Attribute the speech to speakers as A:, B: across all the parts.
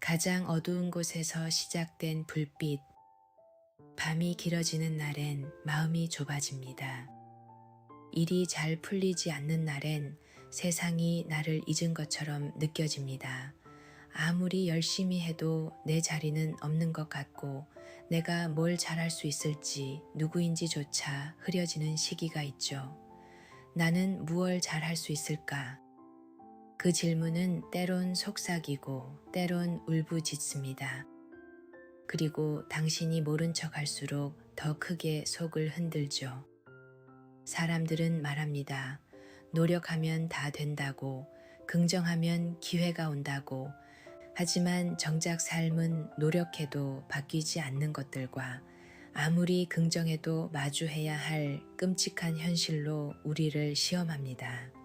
A: 가장 어두운 곳에서 시작된 불빛. 밤이 길어지는 날엔 마음이 좁아집니다. 일이 잘 풀리지 않는 날엔 세상이 나를 잊은 것처럼 느껴집니다. 아무리 열심히 해도 내 자리는 없는 것 같고 내가 뭘 잘할 수 있을지 누구인지조차 흐려지는 시기가 있죠. 나는 무얼 잘할 수 있을까? 그 질문은 때론 속삭이고 때론 울부짖습니다. 그리고 당신이 모른 척 할수록 더 크게 속을 흔들죠. 사람들은 말합니다. 노력하면 다 된다고, 긍정하면 기회가 온다고. 하지만 정작 삶은 노력해도 바뀌지 않는 것들과 아무리 긍정해도 마주해야 할 끔찍한 현실로 우리를 시험합니다.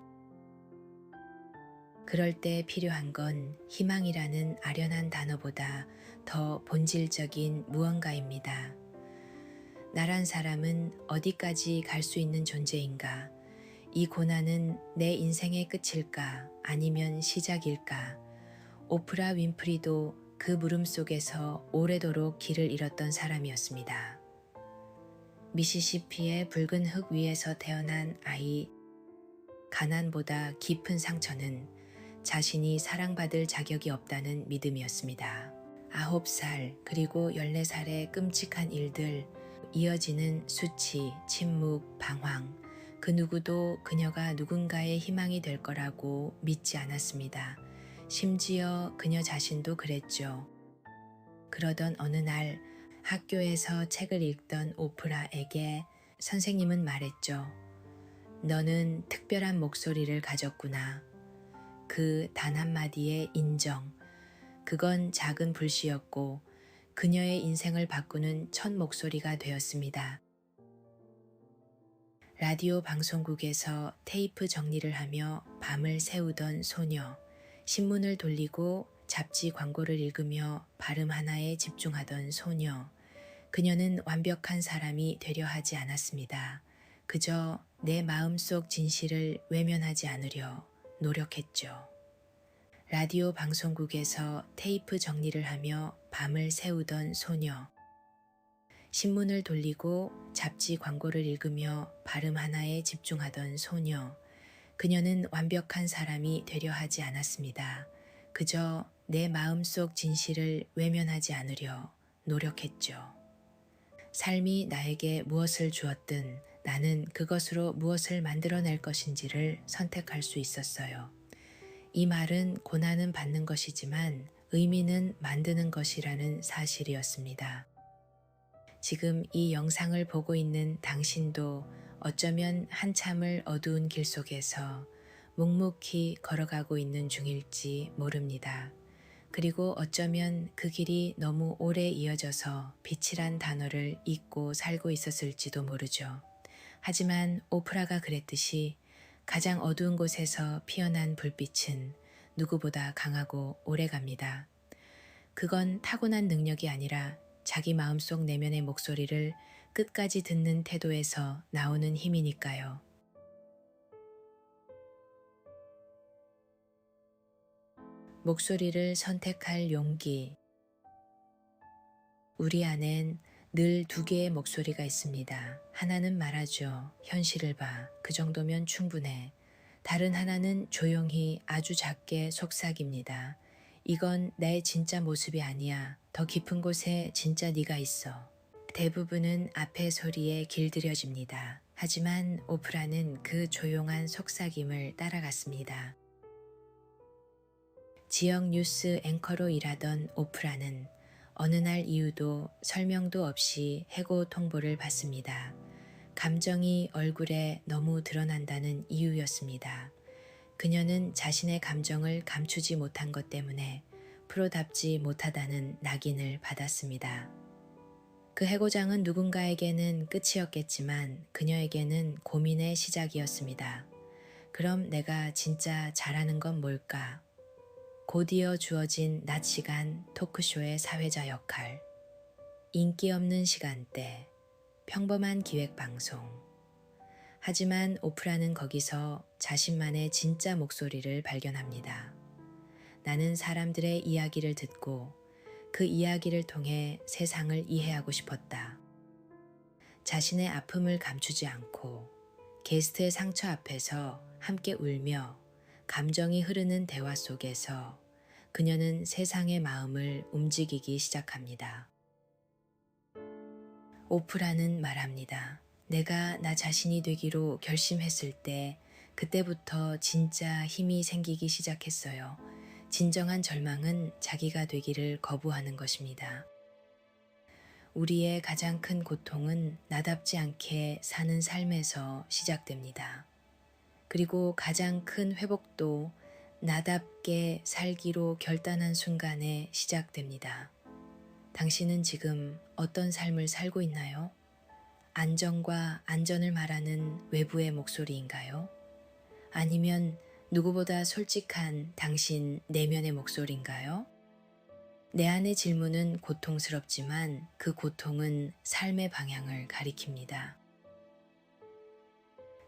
A: 그럴 때 필요한 건 희망이라는 아련한 단어보다 더 본질적인 무언가입니다. 나란 사람은 어디까지 갈 수 있는 존재인가? 이 고난은 내 인생의 끝일까? 아니면 시작일까? 오프라 윈프리도 그 물음 속에서 오래도록 길을 잃었던 사람이었습니다. 미시시피의 붉은 흙 위에서 태어난 아이. 가난보다 깊은 상처는 자신이 사랑받을 자격이 없다는 믿음이었습니다. 9살 그리고 14살의 끔찍한 일들, 이어지는 수치, 침묵, 방황. 그 누구도 그녀가 누군가의 희망이 될 거라고 믿지 않았습니다. 심지어 그녀 자신도 그랬죠. 그러던 어느 날 학교에서 책을 읽던 오프라에게 선생님은 말했죠. 너는 특별한 목소리를 가졌구나. 그 단 한마디의 인정. 그건 작은 불씨였고 그녀의 인생을 바꾸는 첫 목소리가 되었습니다. 라디오 방송국에서 테이프 정리를 하며 밤을 새우던 소녀. 신문을 돌리고 잡지 광고를 읽으며 발음 하나에 집중하던 소녀. 그녀는 완벽한 사람이 되려 하지 않았습니다. 그저 내 마음속 진실을 외면하지 않으려 노력했죠. 라디오 방송국에서 테이프 정리를 하며 밤을 새우던 소녀. 신문을 돌리고 잡지 광고를 읽으며 발음 하나에 집중하던 소녀. 그녀는 완벽한 사람이 되려 하지 않았습니다. 그저 내 마음속 진실을 외면하지 않으려 노력했죠. 삶이 나에게 무엇을 주었든 나는 그것으로 무엇을 만들어낼 것인지를 선택할 수 있었어요. 이 말은 고난은 받는 것이지만 의미는 만드는 것이라는 사실이었습니다. 지금 이 영상을 보고 있는 당신도 어쩌면 한참을 어두운 길 속에서 묵묵히 걸어가고 있는 중일지 모릅니다. 그리고 어쩌면 그 길이 너무 오래 이어져서 빛이란 단어를 잊고 살고 있었을지도 모르죠. 하지만 오프라가 그랬듯이 가장 어두운 곳에서 피어난 불빛은 누구보다 강하고 오래갑니다. 그건 타고난 능력이 아니라 자기 마음속 내면의 목소리를 끝까지 듣는 태도에서 나오는 힘이니까요. 목소리를 선택할 용기. 우리 안엔 늘 두 개의 목소리가 있습니다. 하나는 말하죠. 현실을 봐. 그 정도면 충분해. 다른 하나는 조용히 아주 작게 속삭입니다. 이건 나의 진짜 모습이 아니야. 더 깊은 곳에 진짜 네가 있어. 대부분은 앞의 소리에 길들여집니다. 하지만 오프라는 그 조용한 속삭임을 따라갔습니다. 지역 뉴스 앵커로 일하던 오프라는 어느 날 이유도 설명도 없이 해고 통보를 받습니다. 감정이 얼굴에 너무 드러난다는 이유였습니다. 그녀는 자신의 감정을 감추지 못한 것 때문에 프로답지 못하다는 낙인을 받았습니다. 그 해고장은 누군가에게는 끝이었겠지만 그녀에게는 고민의 시작이었습니다. 그럼 내가 진짜 잘하는 건 뭘까? 곧이어 주어진 낮 시간 토크쇼의 사회자 역할, 인기 없는 시간대, 평범한 기획방송. 하지만 오프라는 거기서 자신만의 진짜 목소리를 발견합니다. 나는 사람들의 이야기를 듣고 그 이야기를 통해 세상을 이해하고 싶었다. 자신의 아픔을 감추지 않고 게스트의 상처 앞에서 함께 울며 감정이 흐르는 대화 속에서 그녀는 세상의 마음을 움직이기 시작합니다. 오프라는 말합니다. 내가 나 자신이 되기로 결심했을 때 그때부터 진짜 힘이 생기기 시작했어요. 진정한 절망은 자기가 되기를 거부하는 것입니다. 우리의 가장 큰 고통은 나답지 않게 사는 삶에서 시작됩니다. 그리고 가장 큰 회복도 나답게 살기로 결단한 순간에 시작됩니다. 당신은 지금 어떤 삶을 살고 있나요? 안정과 안전을 말하는 외부의 목소리인가요? 아니면 누구보다 솔직한 당신 내면의 목소리인가요? 내 안의 질문은 고통스럽지만 그 고통은 삶의 방향을 가리킵니다.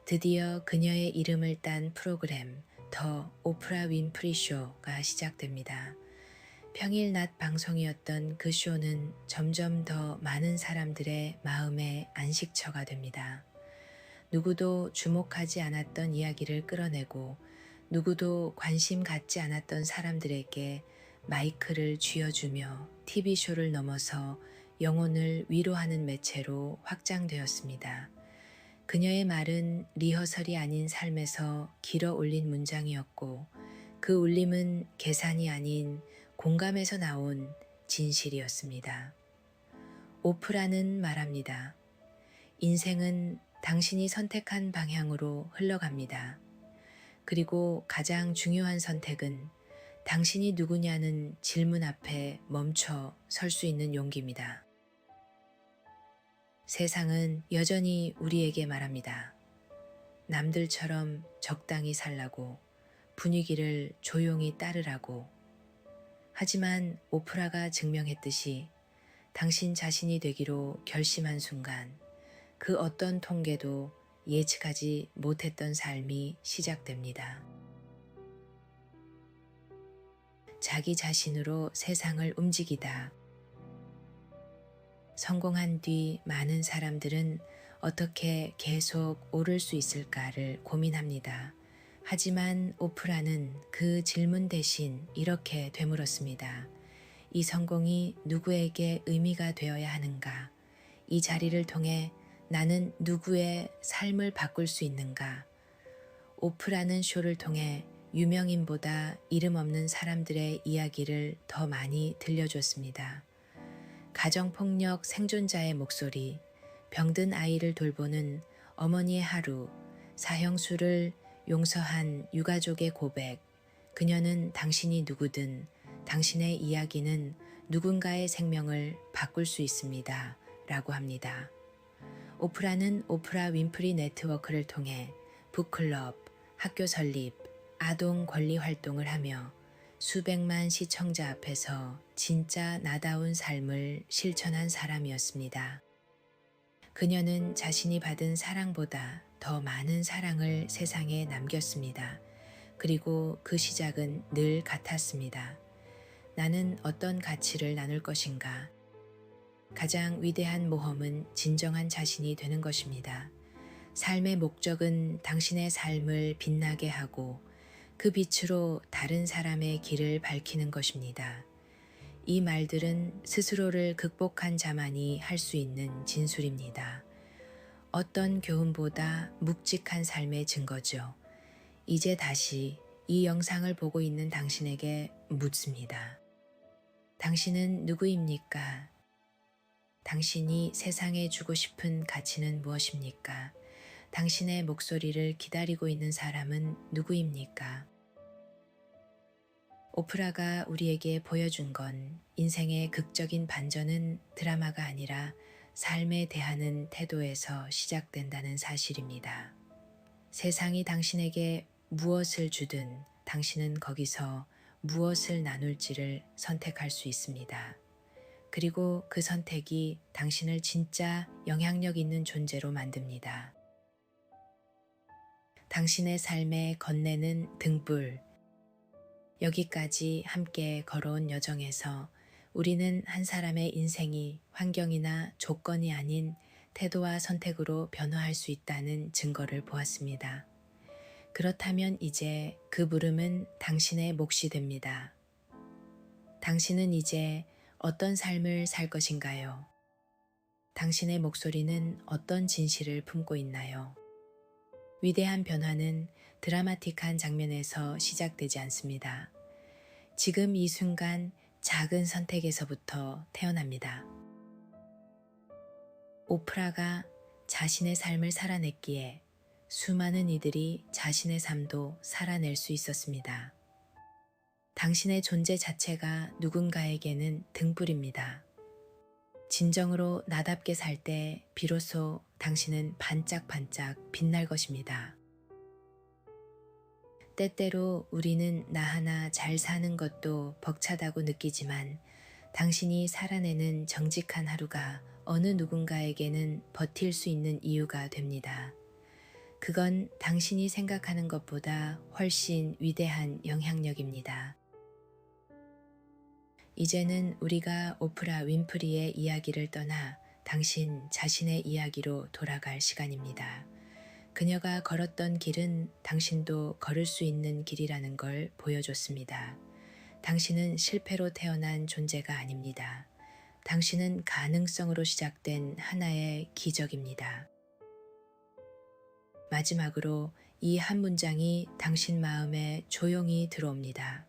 A: 드디어 그녀의 이름을 딴 프로그램 더 오프라 윈프리 쇼가 시작됩니다. 평일 낮 방송이었던 그 쇼는 점점 더 많은 사람들의 마음의 안식처가 됩니다. 누구도 주목하지 않았던 이야기를 끌어내고 누구도 관심 갖지 않았던 사람들에게 마이크를 쥐어주며 TV쇼를 넘어서 영혼을 위로하는 매체로 확장되었습니다. 그녀의 말은 리허설이 아닌 삶에서 길어 올린 문장이었고 그 울림은 계산이 아닌 공감에서 나온 진실이었습니다. 오프라는 말합니다. 인생은 당신이 선택한 방향으로 흘러갑니다. 그리고 가장 중요한 선택은 당신이 누구냐는 질문 앞에 멈춰 설 수 있는 용기입니다. 세상은 여전히 우리에게 말합니다. 남들처럼 적당히 살라고, 분위기를 조용히 따르라고. 하지만 오프라가 증명했듯이 당신 자신이 되기로 결심한 순간 그 어떤 통계도 예측하지 못했던 삶이 시작됩니다. 자기 자신으로 세상을 움직이다. 성공한 뒤 많은 사람들은 어떻게 계속 오를 수 있을까를 고민합니다. 하지만 오프라는 그 질문 대신 이렇게 되물었습니다. 이 성공이 누구에게 의미가 되어야 하는가? 이 자리를 통해 나는 누구의 삶을 바꿀 수 있는가? 오프라는 쇼를 통해 유명인보다 이름 없는 사람들의 이야기를 더 많이 들려줬습니다. 가정폭력 생존자의 목소리, 병든 아이를 돌보는 어머니의 하루, 사형수를 용서한 유가족의 고백, 그녀는 당신이 누구든 당신의 이야기는 누군가의 생명을 바꿀 수 있습니다. 라고 합니다. 오프라는 오프라 윈프리 네트워크를 통해 북클럽, 학교 설립, 아동 권리 활동을 하며 수백만 시청자 앞에서 진짜 나다운 삶을 실천한 사람이었습니다. 그녀는 자신이 받은 사랑보다 더 많은 사랑을 세상에 남겼습니다. 그리고 그 시작은 늘 같았습니다. 나는 어떤 가치를 나눌 것인가? 가장 위대한 모험은 진정한 자신이 되는 것입니다. 삶의 목적은 당신의 삶을 빛나게 하고 그 빛으로 다른 사람의 길을 밝히는 것입니다. 이 말들은 스스로를 극복한 자만이 할 수 있는 진술입니다. 어떤 교훈보다 묵직한 삶의 증거죠. 이제 다시 이 영상을 보고 있는 당신에게 묻습니다. 당신은 누구입니까? 당신이 세상에 주고 싶은 가치는 무엇입니까? 당신의 목소리를 기다리고 있는 사람은 누구입니까? 오프라가 우리에게 보여준 건 인생의 극적인 반전은 드라마가 아니라 삶에 대하는 태도에서 시작된다는 사실입니다. 세상이 당신에게 무엇을 주든 당신은 거기서 무엇을 나눌지를 선택할 수 있습니다. 그리고 그 선택이 당신을 진짜 영향력 있는 존재로 만듭니다. 당신의 삶에 건네는 등불, 여기까지 함께 걸어온 여정에서 우리는 한 사람의 인생이 환경이나 조건이 아닌 태도와 선택으로 변화할 수 있다는 증거를 보았습니다. 그렇다면 이제 그 부름은 당신의 몫이 됩니다. 당신은 이제 어떤 삶을 살 것인가요? 당신의 목소리는 어떤 진실을 품고 있나요? 위대한 변화는 드라마틱한 장면에서 시작되지 않습니다. 지금 이 순간 작은 선택에서부터 태어납니다. 오프라가 자신의 삶을 살아냈기에 수많은 이들이 자신의 삶도 살아낼 수 있었습니다. 당신의 존재 자체가 누군가에게는 등불입니다. 진정으로 나답게 살 때 비로소 당신은 반짝반짝 빛날 것입니다. 때때로 우리는 나 하나 잘 사는 것도 벅차다고 느끼지만 당신이 살아내는 정직한 하루가 어느 누군가에게는 버틸 수 있는 이유가 됩니다. 그건 당신이 생각하는 것보다 훨씬 위대한 영향력입니다. 이제는 우리가 오프라 윈프리의 이야기를 떠나 당신 자신의 이야기로 돌아갈 시간입니다. 그녀가 걸었던 길은 당신도 걸을 수 있는 길이라는 걸 보여줬습니다. 당신은 실패로 태어난 존재가 아닙니다. 당신은 가능성으로 시작된 하나의 기적입니다. 마지막으로 이 한 문장이 당신 마음에 조용히 들어옵니다.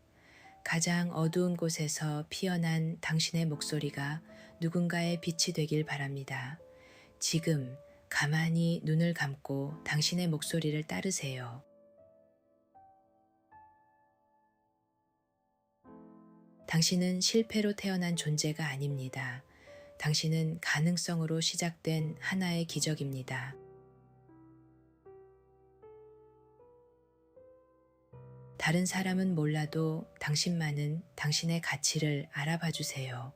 A: 가장 어두운 곳에서 피어난 당신의 목소리가 누군가의 빛이 되길 바랍니다. 지금 가만히 눈을 감고 당신의 목소리를 따르세요. 당신은 실패로 태어난 존재가 아닙니다. 당신은 가능성으로 시작된 하나의 기적입니다. 다른 사람은 몰라도 당신만은 당신의 가치를 알아봐 주세요.